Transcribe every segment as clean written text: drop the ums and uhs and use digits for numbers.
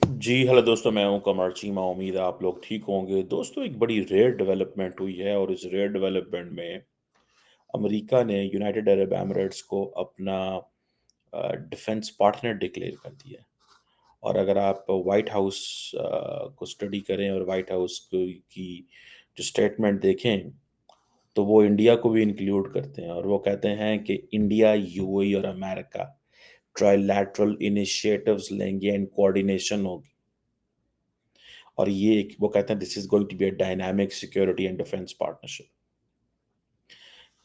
जी, hello दोस्तों, मैं हूँ कमर चीमा। उम्मीद है आप लोग ठीक होंगे। दोस्तों, एक बड़ी रेयर डेवलपमेंट हुई है और इस रेयर डेवलपमेंट में अमेरिका ने यूनाइटेड अरब एमिरेट्स को अपना डिफेंस पार्टनर डिक्लेयर कर दिया है। और अगर आप व्हाइट हाउस को स्टडी करें और व्हाइट हाउस की जो स्टेटमेंट देखें, तो वो इंडिया को भी इंक्लूड करते हैं और वो कहते हैं कि इंडिया, यूएई और अमेरिका ट्राइलैटरल इनिशिएटिव्स लेंगे एंड कोऑर्डिनेशन होगी। और ये एक वो कहते हैं this is going to be a dynamic security and defence partnership.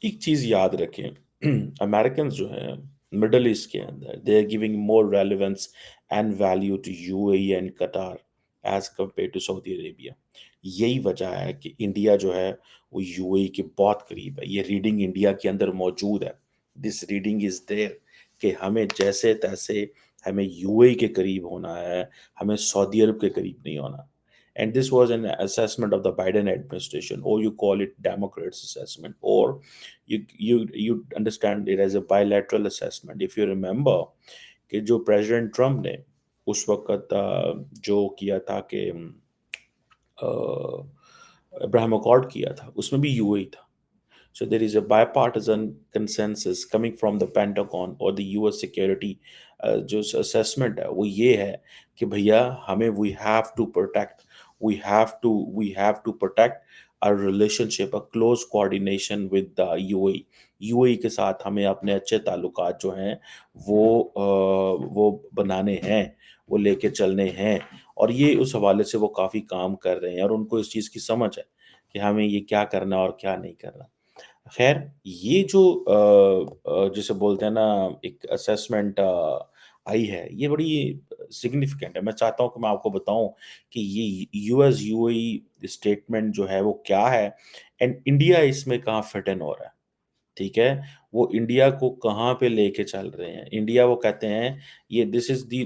एक चीज याद रखें, अमेरिकन जो है मिडल ईस्ट के अंदर they are giving more relevance and value to UAE and Qatar as compare to Saudi Arabia. यही वजह है कि इंडिया जो है वो यूएई के बहुत करीब है। ये रीडिंग इंडिया के अंदर मौजूद है। दिस रीडिंग इज देयर कि हमें जैसे तैसे हमें यूएई के करीब होना है, हमें सऊदी अरब के करीब नहीं होना। And this was an assessment of the Biden administration, or you call it Democrats' assessment, or you understand it as a bilateral assessment. If you remember कि जो प्रेसिडेंट ट्रम्प ने उस वक्त जो किया था कि अब्राहम अकॉर्ड किया था, उसमें भी यूएई था। So there is a bipartisan consensus coming from the Pentagon or the US security जो assessment है वो ये है कि भैया हमें we have to protect our relationship, a close coordination with the UAE। UAE के साथ हमें अपने अच्छे ताल्लुकात जो हैं वो बनाने हैं, वो लेके चलने हैं। और ये उस हवाले से वो काफ़ी काम कर रहे हैं और उनको इस चीज़ की समझ है कि हमें ये क्या करना और क्या नहीं करना। खैर, ये जो जिसे बोलते हैं ना एक असेसमेंट आई है, ये बड़ी सिग्निफिकेंट है। मैं चाहता हूँ कि मैं आपको बताऊँ कि ये यूएस यूएई स्टेटमेंट जो है वो क्या है एंड इंडिया इसमें कहाँ फिट इन हो रहा है, ठीक है? वो इंडिया को कहाँ पे लेके चल रहे हैं। इंडिया वो कहते हैं ये दिस इज़ द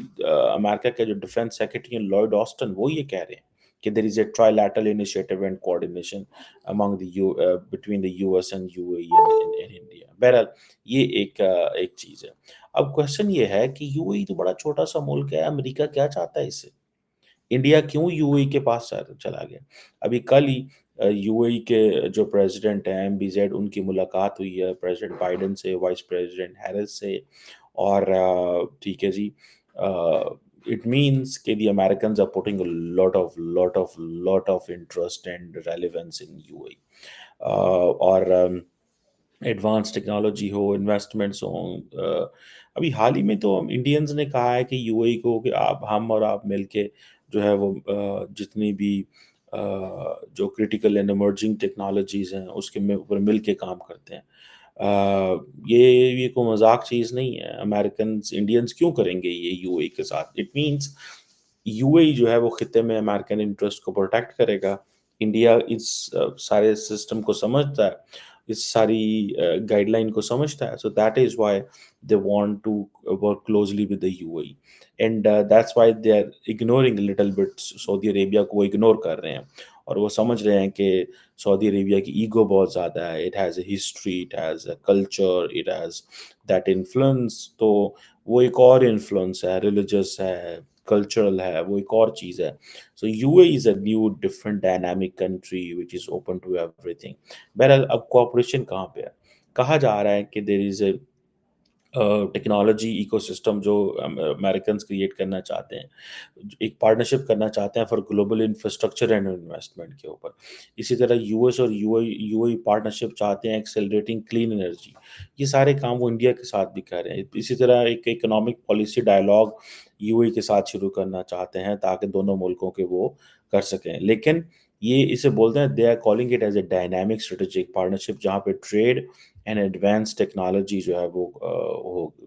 अमेरिका के जो डिफेंस सेक्रेटरी हैं लॉयड ऑस्टिन वो ये कह रहे हैं कि there is a trilateral initiative and coordination among between the US and UAE and India. बहरहाल ये एक चीज़ है। अब क्वेश्चन ये है कि यूएई तो बड़ा छोटा-सा मुल्क है, अमेरिका क्या चाहता है इससे? इंडिया क्यों यूएई के पास चला गया? अभी कल ही यूएई के जो प्रेज़िडेंट हैं एमबीज़ेड उनकी मुलाकात हुई है प्रेज़िडेंट बाइडेन से, वाइस प्रेज़िडेंट हैरिस से। और ठीक है जी, इट मीन्स कि the Americans are putting a lot of interest and relevance in UAE. और एडवांस टेक्नोलॉजी हो, इन्वेस्टमेंट्स हों। अभी हाल ही में तो इंडियंस ने कहा है कि यूएई को कि आप हम और आप मिलके जो है वो जितनी भी जो क्रिटिकल एंड इमर्जिंग टेक्नोलॉजीज़ हैं उसके में ऊपर मिल के काम करते हैं। ये कोई मज़ाक चीज़ नहीं है। अमेरिकन्स इंडियंस क्यों करेंगे ये यूएई के साथ? इट मीन्स यूएई जो है वो खित्ते में अमेरिकन इंटरेस्ट को प्रोटेक्ट करेगा। इंडिया इस सारे सिस्टम को समझता है, इस सारी गाइडलाइन को समझता है। So that is why they want to work closely with the UAE and that's why they are ignoring a little bit Saudi Arabia को वो इग्नोर कर रहे हैं। और वो समझ रहे हैं कि सऊदी अरेबिया की ईगो बहुत ज़्यादा है। It has a history, it has a culture, it has that influence. तो वो एक और इन्फ्लुएंस है, रिलिजियस है, कल्चरल है, वो एक और चीज़ है। So UAE is a new different dynamic country which is open to everything। बहरहाल अब कोऑपरेशन कहाँ पे है? कहा जा रहा है कि there is a technology ecosystem जो अमेरिकन्स क्रिएट करना चाहते हैं। एक पार्टनरशिप करना चाहते हैं for global infrastructure and investment के ऊपर। इसी तरह यूएस और यूएई पार्टनरशिप चाहते हैं एक्सेलरेटिंग क्लीन एनर्जी। ये सारे काम वो इंडिया के साथ भी कर रहे हैं। इसी तरह एक इकोनॉमिक पॉलिसी डायलॉग यूएई के साथ शुरू करना चाहते हैं ताकि दोनों मुल्कों के वो कर सकें। लेकिन ये इसे बोलते हैं they are calling it as a dynamic strategic partnership जहाँ पे ट्रेड एंड एडवांस टेक्नोलॉजी जो है वो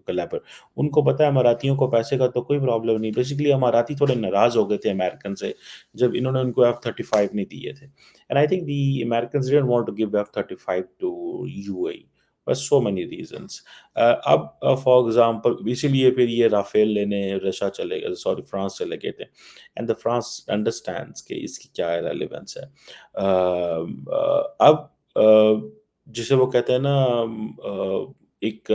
कोलैबोर उनको पता है अमारातियों को पैसे का तो कोई प्रॉब्लम नहीं। बेसिकली अमाराती थोड़े नाराज़ हो गए थे अमेरिकन से जब इन्होंने उनको F-35 नहीं दिए थे। And I think the Americans didn't want to give F-35 to UAE for so many reasons. अब फॉर एग्ज़ाम्पल इसीलिए फिर ये राफ़ेल लेने रशिया चले गए, सॉरी फ्रांस चले गए थे। एंड द फ्रांस अंडरस्टैंड्स कि इसकी क्या रेलेवेंस है। अब जिसे वो कहते हैं ना एक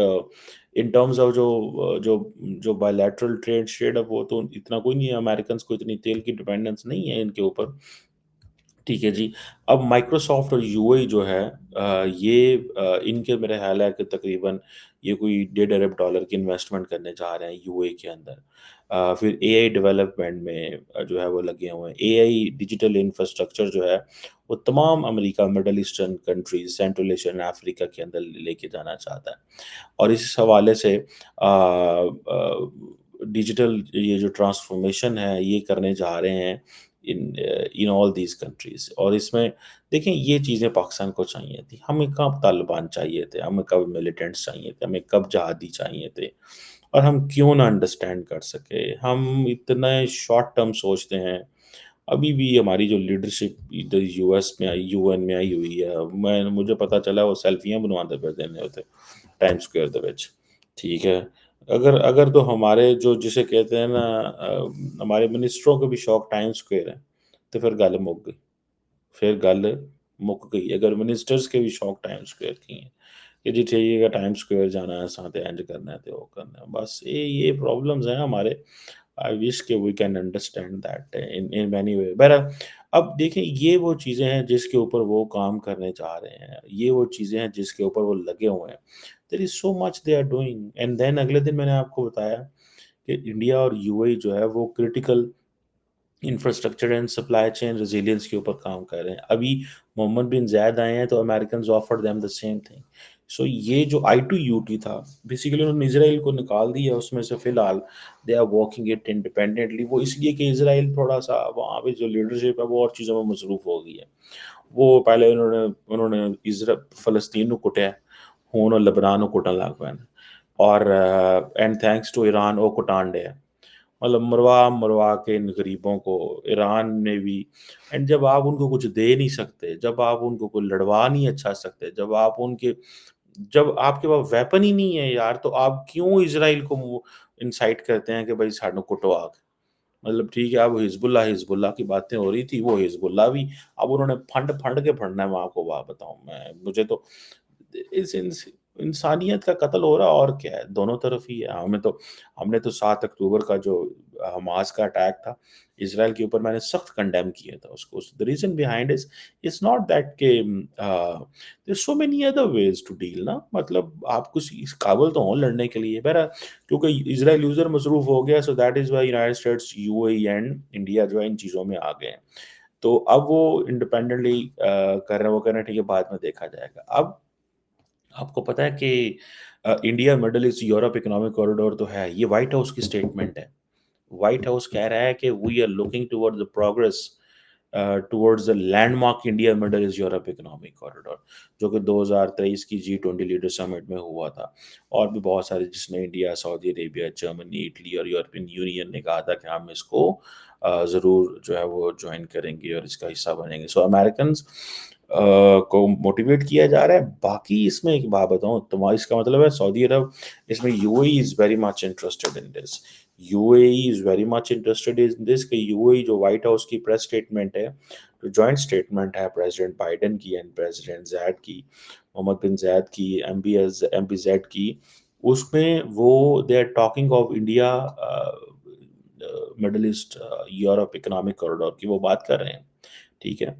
इन टर्म्स ऑफ जो जो बायलैटरल ट्रेड है वो तो इतना कोई नहीं है, अमेरिकन को इतनी तेल की डिपेंडेंस नहीं है इनके ऊपर। ठीक है जी। अब माइक्रोसॉफ्ट और यूएई जो है ये इनके मेरा ख़्याल है कि तकरीबन ये कोई डेढ़ अरब डॉलर की इन्वेस्टमेंट करने जा रहे हैं यूएई के अंदर। फिर एआई डेवलपमेंट में जो है वो लगे हुए हैं। एआई डिजिटल इंफ्रास्ट्रक्चर जो है वो तमाम America, middle eastern countries, central Asia and Africa के अंदर लेके जाना चाहता है। और इस हवाले से डिजिटल ये जो ट्रांसफॉर्मेशन है ये करने जा रहे हैं इन ऑल दीज कंट्रीज। और इसमें देखें ये चीज़ें पाकिस्तान को चाहिए थी, हमें कब तालिबान चाहिए थे, हमें कब मिलिटेंट्स चाहिए थे, हमें कब जहादी चाहिए थे, और हम क्यों ना अंडरस्टैंड कर सके, हम इतने शॉर्ट टर्म सोचते हैं। अभी भी हमारी जो लीडरशिप इधर यूएस में आई, यूएन में आई हुई है, मैं मुझे पता चला वो सेल्फियां बनवाते फिरते ने होते टाइम स्क्वायर ਦੇ ਵਿੱਚ। ठीक है। अगर अगर तो हमारे जो जिसे कहते हैं ना हमारे मिनिस्टरों को भी शौक टाइम स्क्वायर है तो फिर गल मुक गई। फिर गल मुक गई अगर मिनिस्टर्स के भी शौक टाइम स्क्वायर की हैं कि जी ठीक है टाइम स्क्वायर जाना है साथ इंज करना है तो वो करना है, बस ये प्रॉब्लम्स हैं हमारे। आई विश कि we can understand that in in many way. बहरहाल अब देखें ये वो चीज़ें हैं जिसके ऊपर वो काम करने जा रहे हैं, ये वो चीज़ें हैं जिसके ऊपर वो लगे हुए हैं। There is so much they are doing and then अगले दिन मैंने आपको बताया कि इंडिया और यूएई जो है वो critical infrastructure and supply chain resilience के ऊपर काम कर रहे हैं। अभी मोहम्मद बिन ज़ायद आए हैं तो Americans offered them the same thing. So ये जो I2UT था बेसिकली उन्होंने इज़राइल को निकाल दिया उसमें से, फ़िलहाल they are working it independently. वो इसलिए कि इज़राइल थोड़ा-सा वहाँ पे जो लीडरशिप है वो और चीज़ों में मसरूफ़ हो गई है। वो पहले उन्होंने उन्होंने फ़लस्तीन को कुटा है, हुण ਉਹ ਲਬਨਾਨ ਨੂੰ ਕੁੱਟਣ ਲੱਗ ਪਏ ਨੇ ਔਰ एंड थैंक्स टू ईरान वो कुटान डे है। मतलब मरवा मरवा के इन गरीबों को ईरान ने भी। एंड जब आप उनको कुछ दे नहीं सकते, जब आप उनको कोई लड़वा नहीं अच्छा सकते, जब आपके पास वेपन ही नहीं है यार, तो आप क्यों इज़राइल को इंसाइट करते हैं कि भाई सानू कुटो आके। मतलब ठीक है, अब हिज़्बुल्लाह हिज़्बुल्लाह की बातें हो रही थी, वो हिज़्बुल्लाह भी अब उन्होंने फंड के फंडना है, मैं आपको बात बताऊँ मैं मुझे तो इस इंस इंसानियत का कत्ल हो रहा है और क्या है, दोनों तरफ ही है। हमने तो 7 अक्टूबर का जो हमास का अटैक था, इज़राइल के ऊपर मैंने सख्त कंडेम किया था उसको। The reason behind is not that के there so many other ways to deal ना, मतलब आप कुछ इस काबिल तो हो लड़ने के लिए। बहरहाल क्योंकि इज़राइल यूज़र मसरूफ़ हो गया, सो that is why United states, UAE and India जो है इन चीज़ों में आ गए हैं। तो अब वो इंडिपेंडेंटली कर रहे हैं, वो कह रहे हैं ठीक है बाद में देखा जाएगा। अब आपको पता है कि India Middle East Europe economic corridor तो है, ये व्हाइट हाउस की स्टेटमेंट है। व्हाइट हाउस कह रहा है कि we are looking towards the progress towards the landmark India Middle East Europe economic corridor, जो कि 2023 की G20 लीडर समिट में हुआ था। और भी बहुत सारे जिसमें India, Saudi Arabia, Germany, Italy और यूरोपियन यूनियन ने कहा था कि हम इसको ज़रूर जो है वो जॉइन करेंगे और इसका हिस्सा बनेंगे। सो अमेरिकन्स को मोटिवेट किया जा रहा है। बाकी इसमें एक बात बताऊँ तुम्हारा, इसका मतलब है सऊदी अरब, इसमें UAE is very much interested in this. UAE is very much interested in this कि यूएई जो व्हाइट हाउस की प्रेस स्टेटमेंट है, जो जॉइंट स्टेटमेंट है प्रेसिडेंट बाइडेन की एंड प्रेसिडेंट ज़ैद की, मोहम्मद बिन ज़ायद की, एमपीज़ेड की, उसमें वो they are talking of India Middle East Europe economic corridor की वो बात कर रहे हैं। ठीक है?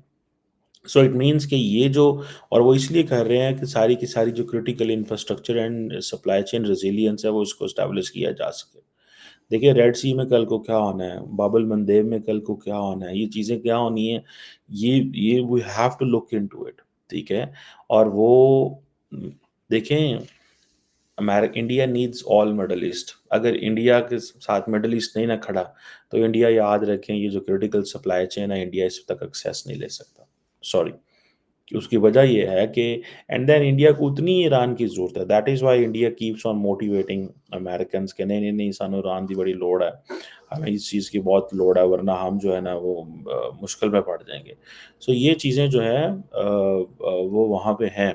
सो इट मीन्स कि ये जो, और वो इसलिए कर रहे हैं कि सारी की सारी जो critical infrastructure and supply chain resilience है वो इसको एस्टैब्लिश किया जा सके। देखिए रेड सी में कल को क्या होना है, बाब एल मंदेब में कल को क्या होना है, ये चीज़ें क्या होनी है, ये we have to look into it. ठीक है? और वो देखें, India needs all Middle East. अगर इंडिया के साथ मिडल ईस्ट नहीं ना खड़ा तो इंडिया, याद रखें, ये जो क्रिटिकल सप्लाई चेन है इंडिया इस तक एक्सेस नहीं ले सकता। सॉरी। कि उसकी वजह ये है कि एंड देन इंडिया को उतनी ही ईरान की ज़रूरत है। That is why India keeps on motivating Americans के नहीं नहीं नहीं सानू ईरान की बड़ी लोड़ है, हमें इस चीज़ की बहुत लोड़ है, वरना हम जो है ना वो मुश्किल में पड़ जाएंगे। सो ये चीज़ें जो है वो वहाँ पे हैं।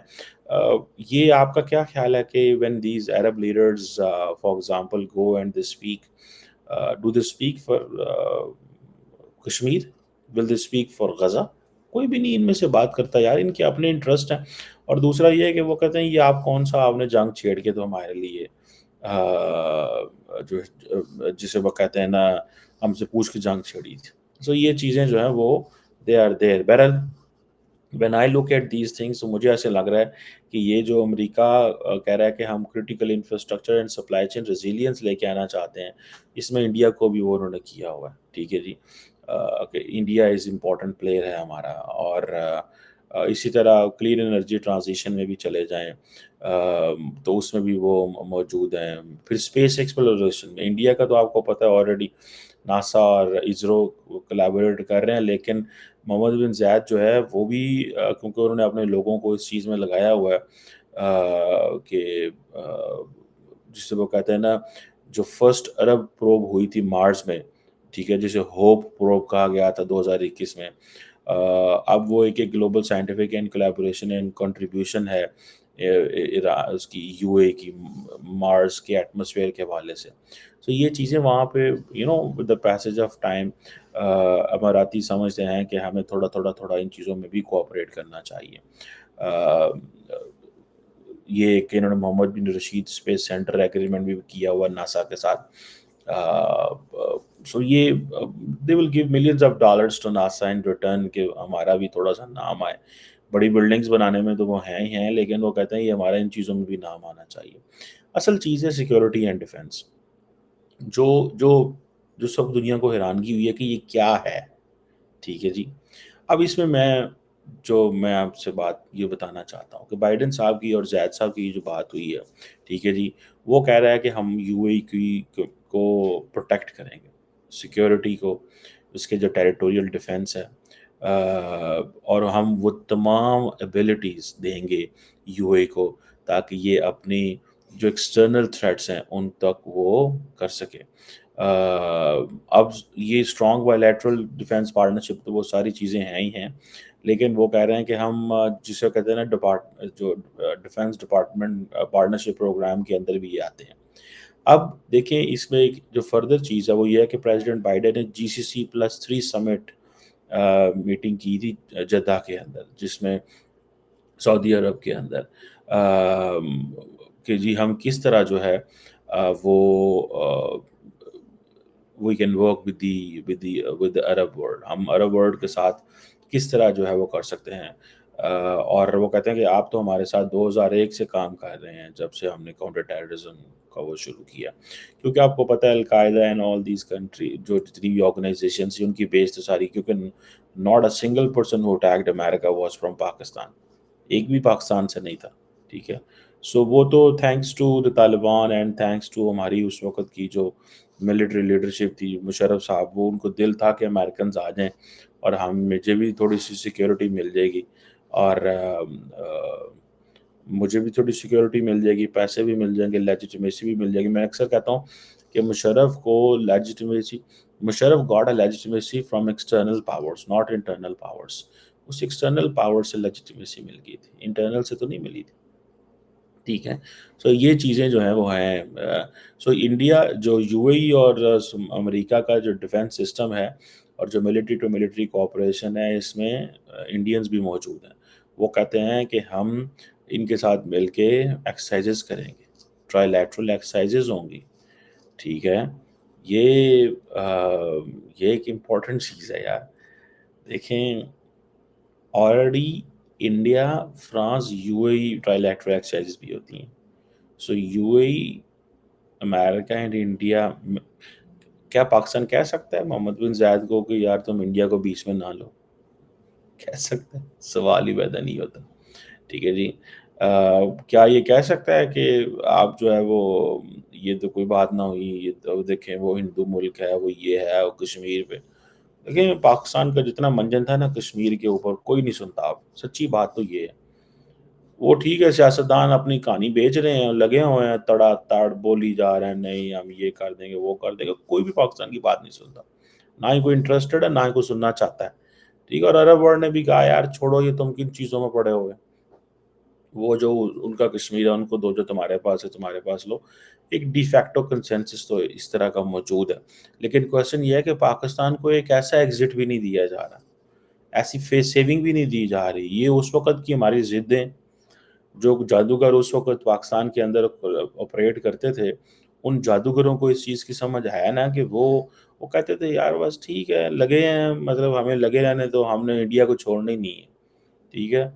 ये आपका क्या ख्याल है कि when these Arab leaders for example go and they speak, do they speak for Kashmir, will they speak for Gaza? कोई भी नहीं इनमें से बात करता यार, इनके अपने इंटरेस्ट हैं। और दूसरा ये है कि वो कहते हैं ये आप कौन सा आपने जंग छेड़ के तो हमारे लिए جو جسے وہ کہتے ہیں نا، ہم سے پوچھ کے جنگ چھڑی تھی. سو یہ چیزیں جو ہیں وہ دے آر دیر. بہرحال when I look at these things, تو مجھے ایسے لگ رہا ہے کہ یہ جو امریکہ کہہ رہا ہے کہ ہم critical infrastructure and supply chain resilience لے کے آنا چاہتے ہیں، اس میں انڈیا کو بھی وہ انہوں نے کیا ہوا ہے. ٹھیک ہے جی، کہ انڈیا از امپورٹنٹ پلیئر ہے ہمارا. اور اسی طرح کلین انرجی ٹرانزیشن میں بھی چلے جائیں تو اس میں بھی وہ موجود ہیں. پھر اسپیس ایکسپلوریشن میں انڈیا کا تو آپ کو پتہ ہے آلریڈی ناسا اور اسرو کولیبوریٹ کر رہے ہیں. لیکن محمد بن زیاد جو ہے وہ بھی کیونکہ انہوں نے اپنے لوگوں کو اس چیز میں لگایا ہوا ہے کہ جس سے وہ کہتے ہیں نا، جو فرسٹ عرب پروب ہوئی تھی مارس میں، ٹھیک ہے، جسے ہوپ پروب کہا گیا تھا 2021 میں. اب وہ ایک global scientific and collaboration and contribution ہے اس کی یو اے کی مارس کے ایٹماسفیئر کے حوالے سے. تو یہ چیزیں وہاں پہ with the passage of time اماراتی سمجھتے ہیں کہ ہمیں تھوڑا تھوڑا تھوڑا ان چیزوں میں بھی کوآپریٹ کرنا چاہیے. یہ کہ انہوں نے Mohammed bin Rashid space centre agreement بھی کیا ہوا ناسا کے ساتھ. سو یہ they will give millions of dollars to NASA in return کہ ہمارا بھی تھوڑا سا نام آئے. بڑی بلڈنگز بنانے میں تو وہ ہیں ہی ہیں، لیکن وہ کہتے ہیں یہ ہمارا ان چیزوں میں بھی نام آنا چاہیے. اصل چیز ہے سیکورٹی اینڈ ڈیفینس. جو جو جو سب دنیا کو حیرانگی ہوئی ہے کہ یہ کیا ہے. ٹھیک ہے جی، اب اس میں آپ سے بات یہ بتانا چاہتا ہوں کہ بائیڈن صاحب کی اور زید صاحب کی جو بات ہوئی ہے، ٹھیک ہے جی، وہ کہہ رہا ہے کہ ہم یو اے کو پروٹیکٹ کریں گے، سیکیورٹی کو، اس کے جو ٹیریٹوریل ڈیفینس ہے، اور ہم وہ تمام ایبلٹیز دیں گے یو اے کو تاکہ یہ اپنی جو ایکسٹرنل تھریٹس ہیں ان تک وہ کر سکے. اب یہ اسٹرانگ بائیلیٹرل ڈیفینس پارٹنرشپ تو وہ ساری چیزیں ہیں ہی ہیں، لیکن وہ کہہ رہے ہیں کہ ہم جسے کہتے ہیں نا جو ڈیفینس ڈپارٹمنٹ پارٹنرشپ پروگرام کے اندر بھی یہ آتے ہیں. اب دیکھیں اس میں ایک جو فردر چیز ہے وہ یہ ہے کہ پریزیڈنٹ بائیڈن نے GCC+3 سمٹ میٹنگ کی تھی جدہ کے اندر، جس میں سعودی عرب کے اندر، کہ جی ہم کس طرح جو ہے وہ we can work with Arab world, ہم عرب ورلڈ کے ساتھ کس طرح جو ہے وہ کر سکتے ہیں. اور وہ کہتے ہیں کہ آپ تو ہمارے ساتھ 2001 سے کام کر رہے ہیں، جب سے ہم نے کاؤنٹر ٹیررزم کا وہ شروع کیا. کیونکہ آپ کو پتہ ہے القاعدہ اینڈ آل دیز کنٹری جو جتنی بھی آرگنائزیشنس ان کی بیس تو ساری، کیونکہ not a single person who attacked America was from Pakistan, ایک بھی پاکستان سے نہیں تھا. ٹھیک ہے، سو وہ تو thanks to the Taliban and thanks to ہماری اس وقت کی جو ملٹری لیڈرشپ تھی، مشرف صاحب، وہ ان کو دل تھا کہ امریکنز آ جائیں اور مجھے بھی تھوڑی سی سیکیورٹی مل جائے گی، اور مجھے بھی تھوڑی سیکیورٹی مل جائے گی، پیسے بھی مل جائیں گے، لیجیٹمیسی بھی مل جائے گی. میں اکثر کہتا ہوں کہ Musharraf got a legitimacy from external powers not internal powers. اس ایکسٹرنل پاور سے لیجیٹمیسی مل گئی تھی، انٹرنل سے تو نہیں ملی تھی. ٹھیک ہے، سو یہ چیزیں جو ہیں وہ ہیں. سو انڈیا جو یو اے ای اور امریکہ کا جو ڈیفینس سسٹم ہے اور جو ملٹری ٹو ملٹری کوآپریشن ہے، اس میں انڈینز بھی موجود ہیں. وہ کہتے ہیں کہ ہم ان کے ساتھ مل کے ایکسرسائزز کریں گے، ٹرائی لیٹرل ایکسرسائزز ہوں گی. ٹھیک ہے، یہ ایک امپورٹنٹ چیز ہے یار. دیکھیں already India, France, you a E try lateral exercises بھی ہوتی ہیں. So you a E, America and India, کیا پاکستان کہہ سکتا ہے محمد بن زاید کو کہ یار تم انڈیا کو بیچ میں نہ لو؟ کہہ سکتا ہے؟ سوال ہی پیدا نہیں ہوتا. ٹھیک ہے جی، کیا یہ کہہ سکتا ہے کہ آپ جو ہے وہ یہ تو کوئی بات نہ ہوئی، یہ تو دیکھیں وہ ہندو ملک ہے، وہ یہ ہے، وہ کشمیر پہ. دیکھیں پاکستان کا جتنا منجن تھا نا کشمیر کے اوپر، کوئی نہیں سنتا. آپ سچی بات تو یہ ہے. وہ ٹھیک ہے سیاستدان اپنی کہانی بیچ رہے ہیں، لگے ہوئے ہیں تڑا تڑ بولی جا رہے ہیں، نہیں ہم یہ کر دیں گے وہ کر دیں گے. کوئی بھی پاکستان کی بات نہیں سنتا، نہ ہی کوئی انٹرسٹڈ ہے، نہ ہی کوئی سننا چاہتا ہے. ٹھیک ہے، اور عرب ورلڈ نے بھی کہا یار چھوڑو یہ، تم کن چیزوں میں پڑے ہوئے، وہ جو ان کا کشمیر ہے ان کو دو، جو تمہارے پاس ہے تمہارے پاس لو. ایک ڈی فیکٹو کنسنسس تو اس طرح کا موجود ہے. لیکن کوشچن یہ ہے کہ پاکستان کو ایک ایسا ایگزٹ بھی نہیں دیا جا رہا، ایسی فیس سیونگ بھی نہیں دی جا رہی. یہ اس وقت کی ہماری ضدیں، جو جادوگر اس وقت پاکستان کے اندر آپریٹ کرتے تھے، ان جادوگروں کو اس چیز کی سمجھ ہے نا کہ وہ کہتے تھے یار بس ٹھیک ہے لگے ہیں، مطلب ہمیں لگے رہنے تو، ہم نے انڈیا کو چھوڑنا ہی نہیں ہے، ٹھیک ہے،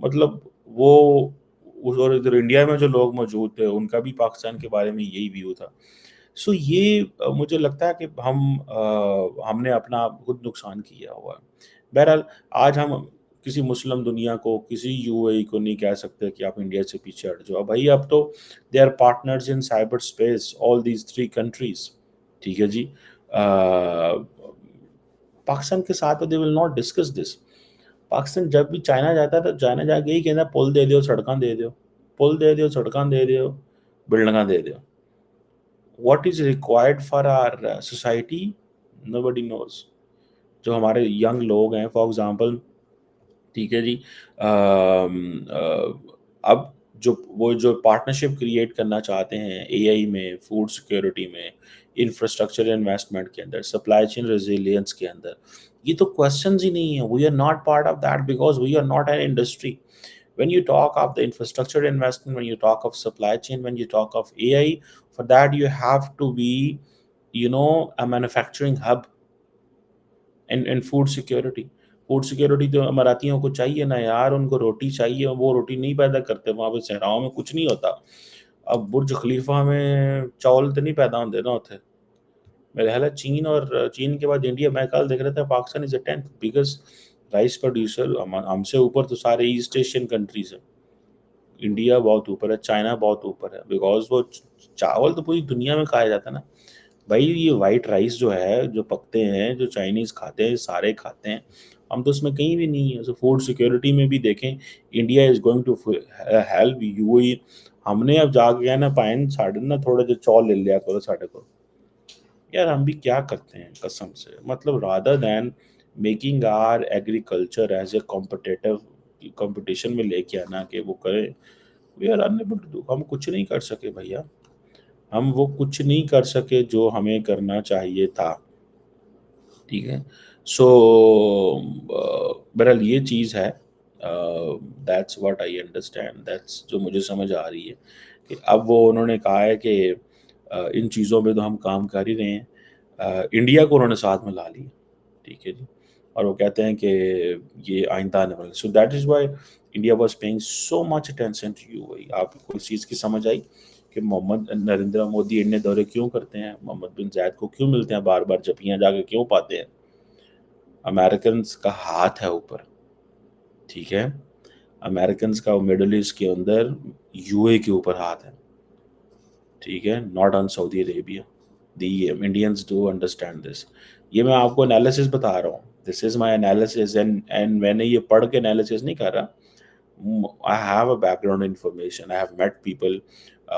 مطلب وہ اور ادھر انڈیا میں جو لوگ موجود تھے ان کا بھی پاکستان کے بارے میں یہی ویو تھا. سو یہ مجھے لگتا ہے کہ ہم نے اپنا خود نقصان کیا ہوا ہے. بہرحال آج ہم کسی مسلم دنیا کو، کسی یو اے ای کو نہیں کہہ سکتے کہ آپ انڈیا سے پیچھے ہٹ جاؤ بھائی. اب تو they are partners in cyber space, all these 3 countries, ٹھیک ہے جی. پاکستان کے ساتھ they will not discuss this. Pakistan جب بھی چائنا جاتا ہے تو چائنا جا کے یہی کہنا پل دے دیو، سڑکاں دے دیو، پل دے دیو، سڑکاں دے دیو، بلڈنگاں دے دیو. What is required for our society nobody knows. جو ہمارے ینگ لوگ ہیں فار ایگزامپل، ٹھیک ہے جی، اب جو پارٹنرشپ کریٹ کرنا چاہتے ہیں اے آئی میں، فوڈ سیکورٹی میں، انفراسٹرکچر انویسٹمنٹ کے اندر، سپلائی چین ریزیلینس کے اندر، یہ تو کوشچنز ہی نہیں ہیں. We are not part of that because we are not an industry. When you talk of the infrastructure investment, when you talk of supply chain, when you talk of AI, for that you have to be, a manufacturing hub. And food security. Food security تو اماراتیوں کو چاہیے نا یار، ان کو روٹی چاہیے، وہ روٹی نہیں پیدا کرتے وہاں پہ، صحراؤں میں کچھ نہیں ہوتا. اب برج خلیفہ میں چاول تو نہیں پیدا ہوتے نا اتنے. میرے خیال ہے چین، اور چین کے بعد انڈیا. میں کل دیکھ رہا تھا پاکستان از اے 10th بگیسٹ رائس پروڈیوسر. ہم سے اوپر تو سارے ایسٹ ایشین کنٹریز ہیں. انڈیا بہت اوپر ہے، چائنا بہت اوپر ہے، بیکاز وہ چاول تو پوری دنیا میں کھایا جاتا ہے نا بھائی. یہ وائٹ رائس جو ہے، جو پکتے ہیں، جو چائنیز کھاتے ہیں، سارے کھاتے ہیں. ہم تو اس میں کہیں بھی نہیں ہے. فوڈ سیکورٹی میں بھی دیکھیں، India is going to help UAE اے. ہم نے اب جا کے نا پائن ساڑھے نا تھوڑا جو چول لے لیا کرو ساڑھے کو. یار ہم بھی کیا کرتے ہیں قسم سے، مطلب rather than making our agriculture as a competition میں لے کے آنا کہ وہ کریں. We are unable to do. ہم کچھ نہیں کر سکے بھیا، ہم وہ کچھ نہیں کر سکے جو ہمیں کرنا چاہیے تھا، ٹھیک ہے. سو بہرحال یہ چیز ہے. That's what I understand, that's جو مجھے سمجھ آ رہی ہے کہ اب وہ انہوں نے کہا ہے کہ ان چیزوں پہ تو ہم کام کر ہی رہے ہیں. انڈیا کو انہوں نے ساتھ میں لا لیا، ٹھیک ہے جی. اور وہ کہتے ہیں کہ یہ آئندہ آنے والا. So that is why India was paying so much attention to UAE اے. آپ کو اس چیز کی سمجھ آئی کہ محمد نریندر مودی انڈیا دورے کیوں کرتے ہیں، محمد بن زائد کو کیوں ملتے ہیں بار بار، جپیاں جا کے کیوں پاتے ہیں. امریکنز کا ہاتھ ہے اوپر، ٹھیک ہے. امریکنز کا مڈل ایسٹ کے اندر یو اے کے اوپر ہاتھ ہے، ٹھیک ہے. Not on Saudi Arabia. The Indians do understand this. یہ میں آپ کو انالیسس بتا رہا ہوں. دس از مائی انالیسس. اینڈ میں نے یہ پڑھ کے انالیسس نہیں کر رہا. I have a background information. I have met people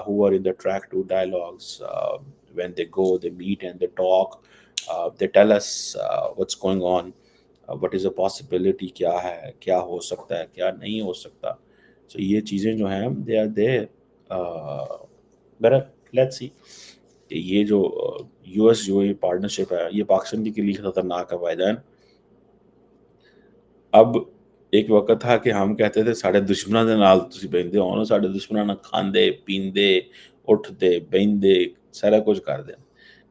who are in the track to dialogues. When they go, they meet and they talk. They tell us what's going on. What is a possibility? کیا ہے، کیا ہو سکتا ہے، کیا نہیں ہو سکتا. So یہ چیزیں جو ہیں they are there. Let's see کہ یہ جو یو ایس جو پارٹنرشپ ہے یہ پاکستان کے لیے خطرناک ہے بھائی جان. اب ایک وقت تھا کہ ہم کہتے تھے ساڑے دشمنوں دے نال تسی بہندے ہو، ساڑے دشمنوں نال کھاندے پیندے اٹھتے بہندے سارا کچھ کر دیں،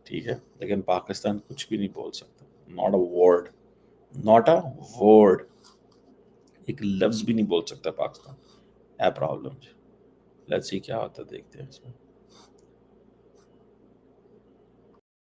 ٹھیک ہے. لیکن پاکستان کچھ بھی نہیں بول سکتا. Not a word, not a word, ایک لفظ بھی نہیں بول سکتا Pakistan. A problem. Let's see کیا ہوتا ہے، دیکھتے ہیں اس میں.